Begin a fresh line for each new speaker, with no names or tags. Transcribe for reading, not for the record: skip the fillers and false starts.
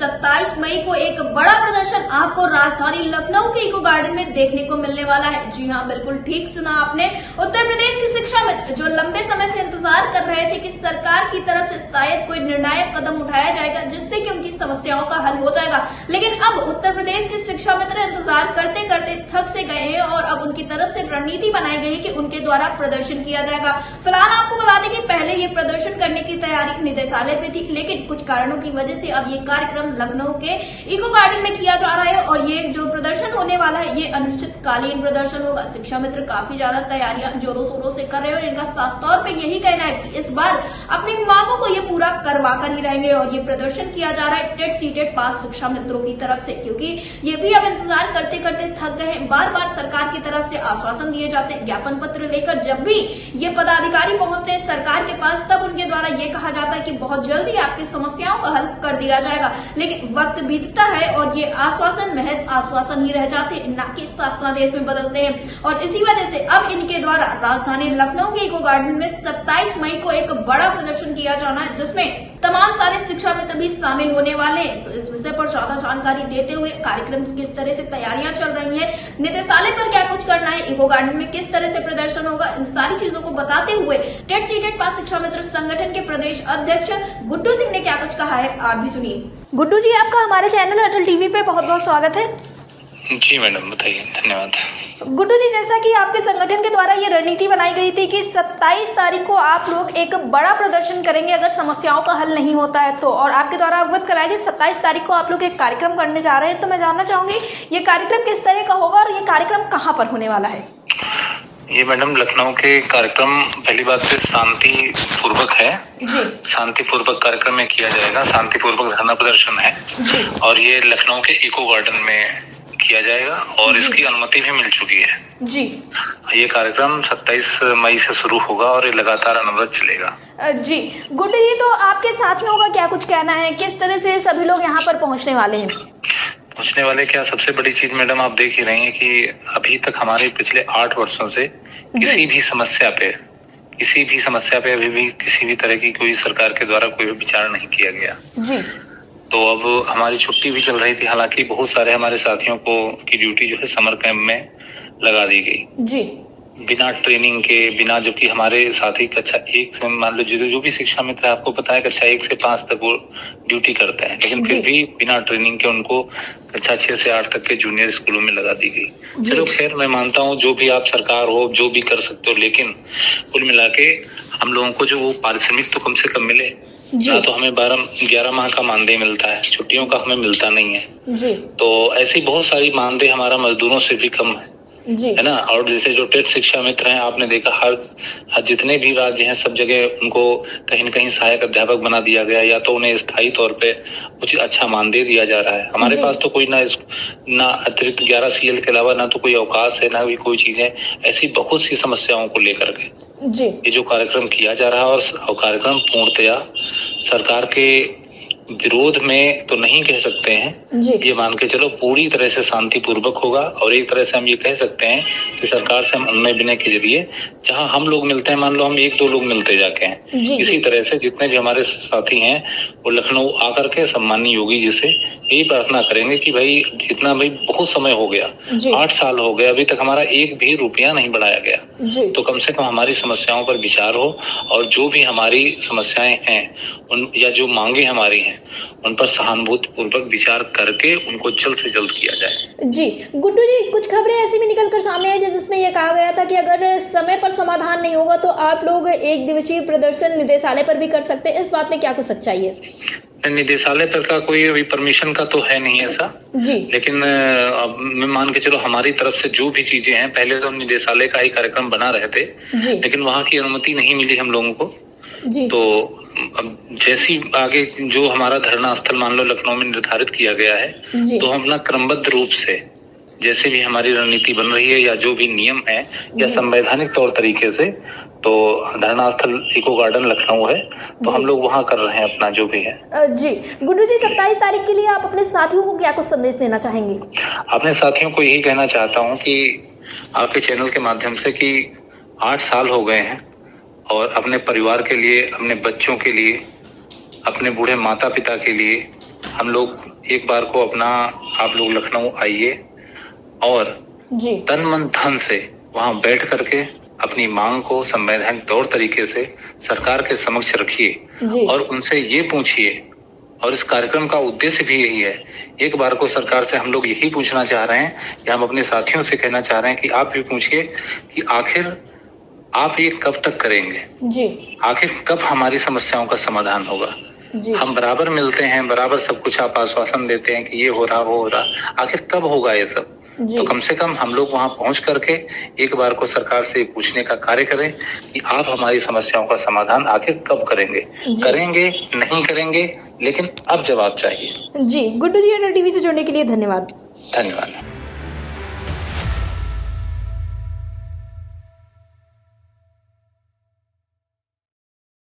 27 मई को एक बड़ा प्रदर्शन आपको राजधानी लखनऊ के इको गार्डन में देखने को मिलने वाला है। जी हाँ, बिल्कुल ठीक सुना आपने। उत्तर प्रदेश की शिक्षा मित्र जो लंबे समय से इंतजार कर रहे थे कि सरकार की तरफ से शायद कोई निर्णायक कदम उठाया जाएगा जिससे कि उनकी समस्याओं का हल हो जाएगा, लेकिन अब उत्तर प्रदेश के शिक्षा मित्र इंतजार करते करते थक से गए हैं और अब उनकी तरफ से रणनीति बनाई गई है कि उनके द्वारा प्रदर्शन किया जाएगा। फिलहाल आपको बता दें कि पहले ये प्रदर्शन करने की तैयारी निदेशालय पे थी, लेकिन कुछ कारणों की वजह से अब ये कार्यक्रम लखनऊ के इको गार्डन में किया जा रहा है और ये जो प्रदर्शन होने वाला है ये अनिश्चितकालीन प्रदर्शन होगा। शिक्षा मित्र काफी ज्यादा तैयारियां जोरों शोरों से कर रहे हैं और इनका साफ तौर पे यही कहना है कि इस बार अपनी मांगों को ये पूरा करवा कर ही रहेंगे और ये प्रदर्शन किया जा रहा है टेट सीटेट पास शिक्षा मित्रों की तरफ से, क्योंकि ये भी अब इंतजार करते करते थक गए हैं। बार बार सरकार की तरफ से आश्वासन दिए जाते हैं, ज्ञापन पत्र लेकर जब भी ये पदाधिकारी पहुंचते हैं सरकार के पास तब उनके द्वारा ये कहा जाता है कि बहुत जल्दी आपकी समस्याओं का हल कर दिया जाएगा, लेकिन वक्त बीतता है और ये आश्वासन महज आश्वासन ही रह जाते हैं, न कि शासनादेश में बदलते हैं। और इसी वजह से अब इनके द्वारा राजधानी लखनऊ के इको गार्डन में 27 मई को एक बड़ा प्रदर्शन किया जाना है जिसमें तमाम सारे शिक्षा मित्र भी शामिल होने वाले हैं। तो इस विषय पर ज्यादा जानकारी देते हुए कार्यक्रम की किस तरह से तैयारियां चल रही है, निदेशालय पर क्या कुछ करना है, इको गार्डन में किस तरह से प्रदर्शन होगा, इन सारी चीजों को बताते हुए टेट सीटेट पास शिक्षा मित्र संगठन के प्रदेश अध्यक्ष गुड्डू सिंह ने क्या कुछ कहा है, आप भी सुनिए। गुड्डू जी, आपका हमारे चैनल अटल टीवी पे बहुत बहुत स्वागत है।
जी मैडम, बताइए। धन्यवाद।
गुड्डू जी, जैसा कि आपके संगठन के द्वारा ये रणनीति बनाई गई थी कि 27 तारीख को आप लोग एक बड़ा प्रदर्शन करेंगे अगर समस्याओं का हल नहीं होता है तो, और आपके द्वारा अवगत कराया कि 27 तारीख को आप लोग एक कार्यक्रम करने जा रहे हैं, तो मैं जानना चाहूंगी ये कार्यक्रम किस तरह का होगा और ये कार्यक्रम कहाँ पर होने वाला है?
ये मैडम लखनऊ के कार्यक्रम पहली बात से शांति पूर्वक है
जी।
शांति पूर्वक कार्यक्रम में किया जाएगा। शांति पूर्वक धरना प्रदर्शन है
जी।
और ये लखनऊ के इको गार्डन में किया जाएगा और इसकी अनुमति भी मिल चुकी है।
जी।
ये कार्यक्रम 27 मई से शुरू होगा और ये लगातार अनवरत चलेगा।
जी गुड्डू जी, तो आपके साथियों का क्या कुछ कहना है, किस तरह से सभी लोग यहाँ पर पहुँचने वाले हैं?
पहुंचने वाले क्या, सबसे बड़ी चीज मैडम आप देख ही रही हैं कि अभी तक हमारे पिछले 8 वर्षों से किसी भी समस्या पे अभी भी किसी भी तरह की कोई सरकार के द्वारा कोई भी विचार नहीं किया गया।
जी।
तो अब हमारी छुट्टी भी चल रही थी, हालांकि बहुत सारे हमारे साथियों को की ड्यूटी जो है समर कैंप में लगा दी गई
जी।
बिना ट्रेनिंग के, बिना, जबकि हमारे साथी कक्षा 1 से मान लो जो भी शिक्षा मित्र है आपको पता है कक्षा 1 से 5 तक वो ड्यूटी करते हैं, लेकिन फिर भी बिना ट्रेनिंग के उनको कक्षा 6 से 8 तक के जूनियर स्कूलों में लगा दी गई। चलो खैर, मैं मानता हूँ जो भी आप सरकार हो जो भी कर सकते हो, लेकिन कुल मिला के हम लोगों को जो वो पारिश्रमिक तो कम से कम मिले ना, तो हमें 11 माह का मानदेय मिलता है, छुट्टियों का हमें मिलता नहीं है जी। तो ऐसी बहुत सारी मानदेय हमारा मजदूरों से भी कम है जी, है ना। और जैसे जो टेट शिक्षा मित्र हैं, आपने देखा हर जितने भी राज्य हैं सब जगह उनको कहीं न कहीं सहायक अध्यापक बना दिया गया, या तो उन्हें स्थायी तौर पे कुछ अच्छा मानदेय दिया जा रहा है। हमारे पास तो कोई ना अतिरिक्त 11 CL के अलावा ना तो कोई अवकाश है, ना भी कोई चीजें, ऐसी बहुत सी समस्याओं को लेकर के जी ये जो कार्यक्रम किया जा रहा है, और कार्यक्रम पूर्णतया सरकार के विरोध में तो नहीं कह सकते हैं, ये मान के चलो पूरी तरह से शांति पूर्वक होगा। और एक तरह से हम ये कह सकते हैं कि सरकार से हम अन्य विनय के जरिए जहां हम लोग मिलते हैं, मान लो हम 1-2 लोग मिलते जाके हैं, इसी तरह से जितने भी हमारे साथी हैं वो लखनऊ आकर के सम्माननीय योगी जी से यही प्रार्थना करेंगे कि भाई जितना भाई बहुत समय हो गया, 8 साल हो गए, अभी तक हमारा 1 भी रुपया नहीं बढ़ाया गया, तो कम से कम हमारी समस्याओं पर विचार हो और जो भी हमारी समस्याएं हैं उन या जो मांगे हमारी हैं उन पर सहानुभूति पूर्वक विचार करके उनको जल्द से जल्द किया जाए।
जी गुड्डू जी, कुछ खबरें ऐसी भी निकल कर सामने आई जिसमें यह कहा गया था कि अगर समय पर समाधान नहीं होगा तो आप लोग 1 दिवसीय प्रदर्शन निदेशालय पर भी कर सकते हैं, इस बात में क्या कुछ सच्चाई है?
निदेशालय पर का कोई अभी परमिशन का तो है नहीं ऐसा जी, लेकिन अब मैं मान के चलो हमारी तरफ से जो भी चीजें हैं, पहले तो हम निदेशालय का ही कार्यक्रम बना रहे थे जी, लेकिन वहाँ की अनुमति नहीं मिली हम लोगों को जी। तो अब जैसी आगे जो हमारा धरना स्थल मान लो लखनऊ में निर्धारित किया गया है, तो हम अपना क्रमबद्ध रूप से जैसे भी हमारी रणनीति बन रही है या जो भी नियम है या संवैधानिक तौर तरीके से, तो धरना स्थल इको गार्डन लखनऊ है, तो हम लोग वहाँ कर रहे हैं अपना जो भी है जी। गुड्डू जी, 27 तारीख के लिए आप अपने साथियों को क्या कुछ संदेश देना चाहेंगे? अपने साथियों को यही कहना चाहता हूँ कि आपके चैनल के माध्यम से कि 8 साल हो गए हैं और अपने परिवार के लिए, अपने बच्चों के लिए, अपने बूढ़े माता पिता के लिए हम लोग एक बार को अपना आप लोग लखनऊ आइए और
जी
तन मन धन से वहां बैठ करके अपनी मांग को संवैधानिक तौर तरीके से सरकार के समक्ष रखिए
जी
और उनसे ये पूछिए, और इस कार्यक्रम का उद्देश्य भी यही है। एक बार को सरकार से हम लोग यही पूछना चाह रहे हैं, या हम अपने साथियों से कहना चाह रहे हैं कि आप भी पूछिए कि आखिर आप ये कब तक करेंगे,
जी
आखिर कब हमारी समस्याओं का समाधान होगा।
जी
हम बराबर मिलते हैं, बराबर सब कुछ आप आश्वासन देते हैं कि ये हो रहा वो हो रहा, आखिर कब होगा ये सब।
जी
तो कम से कम हम लोग वहां पहुंच करके एक बार को सरकार से पूछने का कार्य करें कि आप हमारी समस्याओं का समाधान आखिर कब करेंगे।
जी।
करेंगे नहीं करेंगे, लेकिन अब जवाब चाहिए।
जी गुड्डू जी, अटल टीवी से जुड़ने के लिए धन्यवाद।
धन्यवाद।